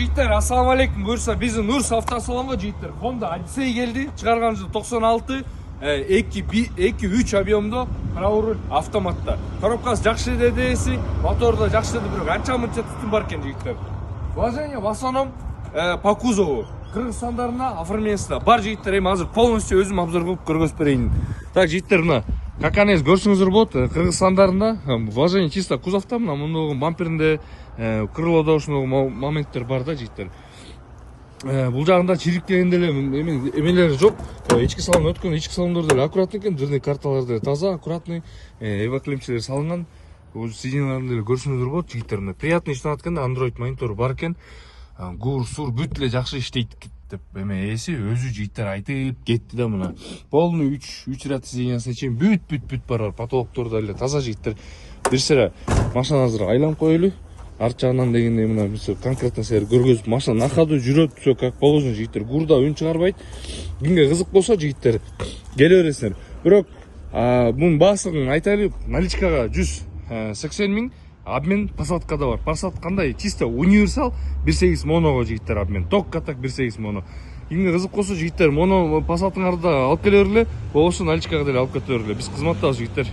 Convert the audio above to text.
Жігіттер, ассалаумалейкум. Көрсө биздин Нурс автосалонго жігіттер Honda Odyssey келди. Чыгарган жылы 96, 2.3 объемдо, правый руль автоматта. Коробкасы жакшы дедеси, мотору да жакшы деди, бирок анча-мынча түтүн бар экен жигиттер. Вложение в основном по кузову. Кыргызстандарына оформлениясында бар жигиттер. Эми азыр полностью өзүм обзор кылып көргөзүп берейин. Так, жигиттер, мына как анес көрсөңүздөр болот. Кыргызстандарында вложение чисто кузовто, мына мундагы бамперинде, крылода ушундагы моменттер бар да жигиттер. Бул жагында чириккенде эле эмелери жок. Ички салон өткөн, ички салондор деле аккуратный экен, дверный карталар деле таза, аккуратный, эваклемчилер салынган. Бул сиденьяларын деле көрсөңүздөр болот жигиттер. Мына приятный иштеп атканда Android монитор бар экен. Гур, сур бүт эле жакшы иштейт деп эме эси өзү жигиттер айтып кетти да. Мына полный 3 ряд сиденьясына чейин бүт бар. Потолоктор деле таза жигиттер. Бир сыра машина азыр айланып коелу. Арт жагынан дегенде мына бизер конкретно силер көргөзүп машина на ходу жүрөт, все как положено жигиттер. Гурда үн чыгарбайт. Кимге кызык болсо жигиттер келе бересиңер. Бирок бунун баасыгын айтайлы, наличкага 180 миң, обмен посадкада бар. Посадка кандай? Чисто универсал 1.8 моного жигиттер обмен. Токка так 1.8 моно. Кимге кызык болсо жигиттер моно посадкаңарды алып келе бергиле, болбосо наличкага деле алып кете бергиле. Биз кызматтабыз жигиттер.